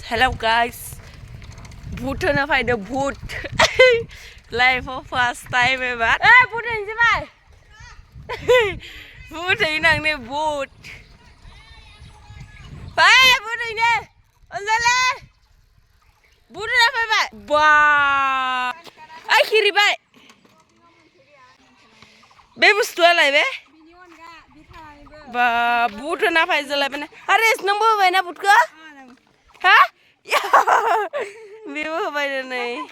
Hello guys, boot na find a boot. Life for first time ever. Eh, boot ini siapa? Boot ini nang ni boot. Hey, boot ini. Onzale. Boot na find. Wah. Ay kiri bay. Be bustu alai be. Ba boot na find zala bena. Are is number bay na boot ka? Ha? Ya. Bibo bay na nahi.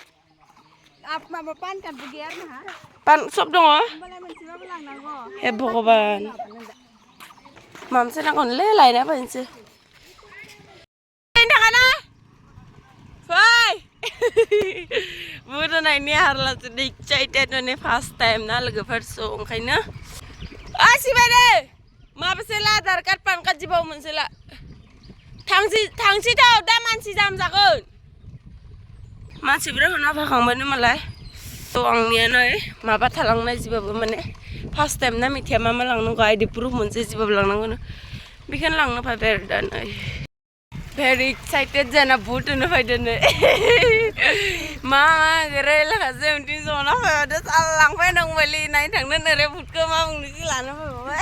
Apa pan kan begiar na? Pan sob dong ah? Boleh mencium belang nago. He bhagavan. Mam se na kon le lai na pan se. Inda kana? Fai. Budo na ni harla se dik excited ne first time na lage first song khaina. Asi bade. Ma besela dar kat pan kat jibau mensela. Thangsi tau da mansi jam jagon. Masih berapa nak pakai mana malai? Tuangnya nih, maba thalang na jiba mana? First time na mithya mama lang nunggu ID proof munse jiba lang nunggu. Bikin lang na paper dan. Very excited jana boot na paper dan. Mama gerela kasi unti so na paper salang pa nang bali na thang na nere boot ko mama ngi lana pa.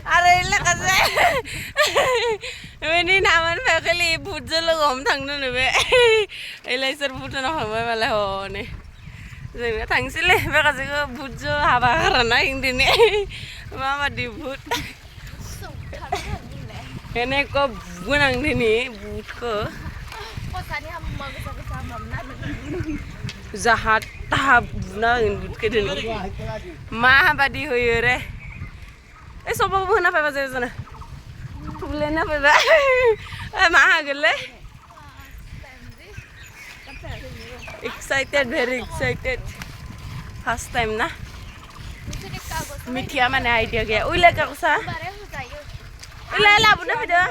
Are ila kasi. Ini naman pa kali boot jalo gom thang na nebe. Ila sir boot na paper malai ho ne. Jadi tangsile, mereka juga bujo haba karena ini mama di but. Ini kok bunang ini but ko. Kosani ham magus sama mana? Jahat tahap bunang but ke dini. Mah badi hoyore. Sopo bukan apa bahasa sana? Boleh apa bahasa? Mah gele. Excited, very excited. First time na. Mithya mana idea gaya. Ule ka kusa? Ule la buna pida.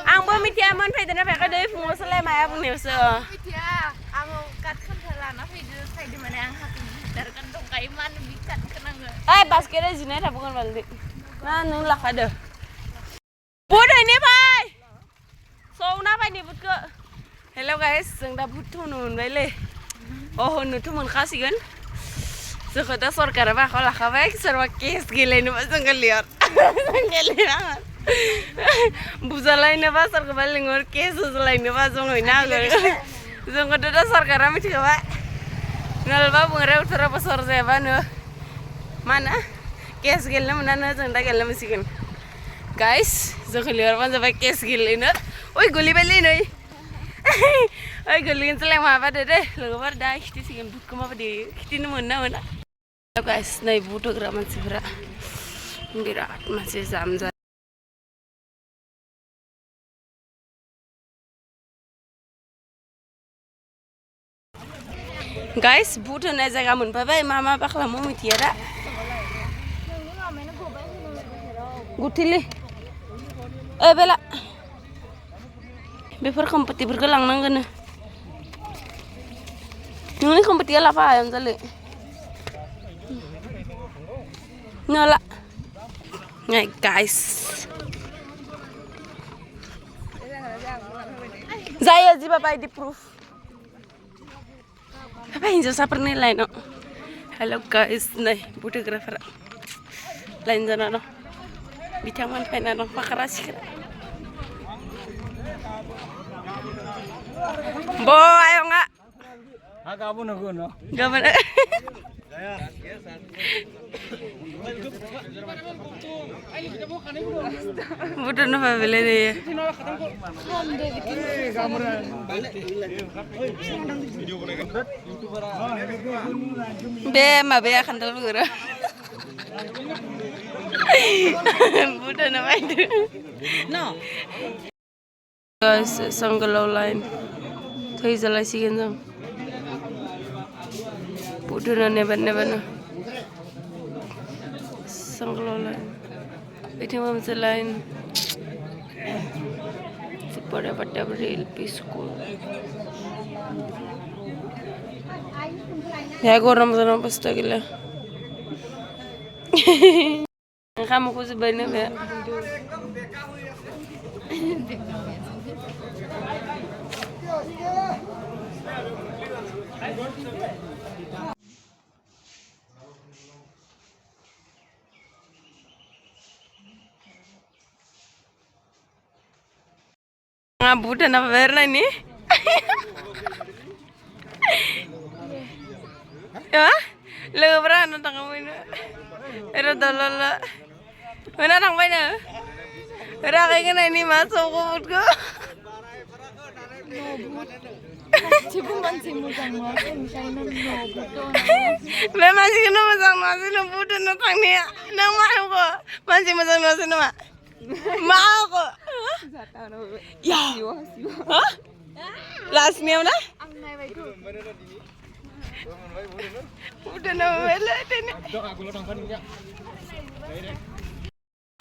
Angbo mithya man pida na peka doi fungo sale maya pun neusa. Mithya, angbo kat kan thalana video sai di mana ang happy dar kan dong kai man bikat kenang. Eh basket jine ta bukan balde. Na nung la kada. Bodoh ini pai. So na pai ni but ko. Hello guys, जों दा भुट थुनो मोनबाय ले अह नुथ मोनखासिगोन जोंखौ दा सरकारा बाखौ लाखाबाय सोरबा केस गेलेनोबा जोंखौ लियर गेलेनाङा बुजालायनोबा सोरखौबा लिंहर केस होलायनोबा जों हैनो हागोन जोंखौथ' दा सरकारा मिथिखाबाय नलबा बुंग्राया 18 बोसोर जायाबानो मा होनो केस गेलेनो मोनानो जों दा गेलेनो मोनसिगोन गाइस जोंखौ लिहरबानो जाबाय केस गेलेनो ओइ गोलैबायलै नै Ay gulingin sila yung mabada deh, lagu pada kiti sih kan but kemana deh, kiti ni mana mana. Guys, naik fotogram masih berat masih zamzam. Guys, but naik jaga mun, papa mama bakal mau mitiara. Gutili, bela. Before kompeti bergelang nanggen. Ini kompeti apa ayam tali? Nyola. Ngai guys. Saya aja bapak di proof. Apa yang jasa pernilai no? Hello guys, nih fotografer. Lain jana no. Bicangan pena no pakarasi. Bo, ayo nggak? Kamu nunggu no? Gak mana? Bukan apa beli deh. Be, ma be akan terlalu gerah. Bukan apa itu? No. Guys, sanggalau lain. Thai jalai sih kan? Bukan neban na. Sanggalau lain. Itu macam lain. Super pada beril pisku. Ya goram pasta gila. Kamu kok sebenarnya ya? Ngabutan apa Berna ini? Ya? Lu berapa nonton kamu ini? Era tolol. Mana orang mana? Era kayak gini ini masuk kubutku. Cipu mancing mudang makan misalnya nobut doang. Memang sih kena masang nasi nobut nonton ni. Nama aku masih masang nasi nama. Mau aku. Ya. Hah? Last ni mana? Ang nai baik tu. Udah nama bela ni. Dok aku lo nongkan ya.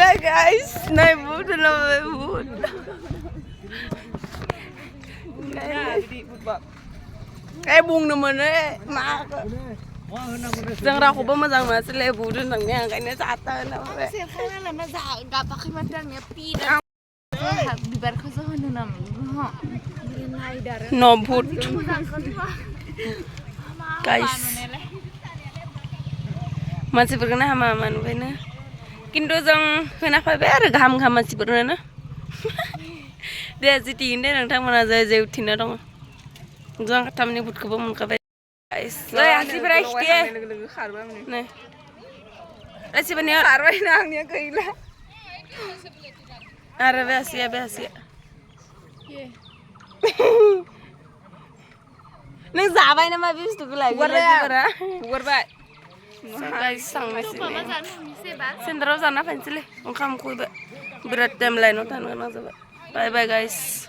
Hey guys, naik boot, naik boot. Kayak bung nemen mak. Jangan aku pemasang masih lebu dan tangnya kayaknya satan apa. Siapa lah nak gak pakai madangnya pi dan bibar kau sah nunam. Beli nai darah. No boot. Guys. Masih berkena sama man bener. Kintu jang kenapa ber gam masih berkena. Dia jadi ini nang tang mana jauh tina dong. Jang katam ni boot kau pun kau guys. Lo ya si fresh dia. Nih. Masih bener arwah nangnya kehilah. Arwah biasa. Neng zabay na mabis tu kulay. Gurbay. Guys, sang mesin. Mama sana misi bar. Sendro sana pencil. Ungkam ku berat dem lain otan kana zaba. Bye bye guys.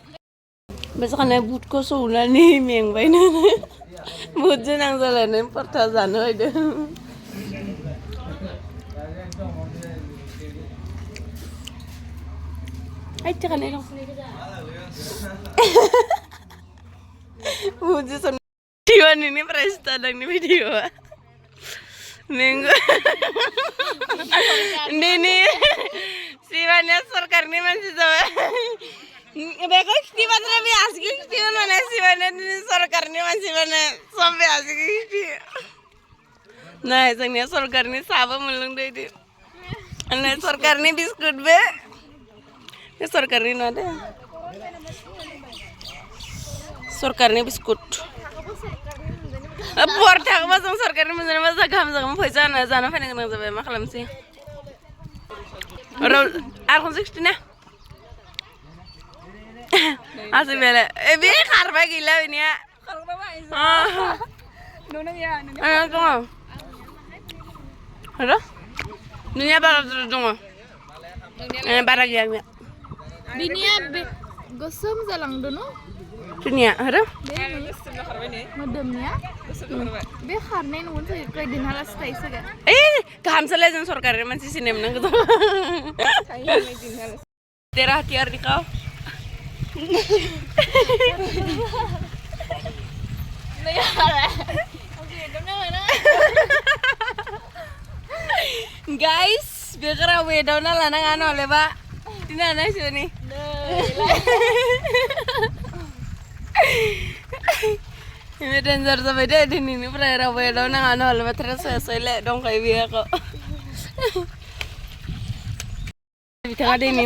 Besok kan boot ko sula ni meng bay na. Boot je nang zala nem porta zano ide. Ay tekan ero. Boot je son Iwan ini presta dang ni video. Minggu. Ini siwannya सरकारने म्हणजे जवळ देखो किती मात्र मी आज किती म्हणे siwannya सरकारने म्हणजे म्हणे सोबे आज किती नाही सांगण्या सरकारने साबा म्हणून देते आणि सरकारने बिस्कुट बे हे सरकारने ना दे सरकारने बिस्कुट Porta aku masang सरकारनि मोजां मोजां गाहाम जागोन फैसा जाना फैनो गोनां जाबाय मा खालामसै आरो 16 ना आसि बेले बे खारबाय गैला बेनिया खारबाय नुनो गैया दङ हेल' नोंनिया बारा दङ बारा गैया आंनिया Binia gosong jalang dono. Dunia, ada? Madamnya. Be karena ini untuk kayak di halas stay saja. Kaham selezen sorkarnya masih sinem nang gitu. Terah tiar di kau. Guys, biar kerawe daun lanang anu oleh pak. Ini anak sini. Ini dancer sampai dia di sini pernah rawe daun anu oleh pak terus saya lihat dong kayak biar kok. Kita ada ini.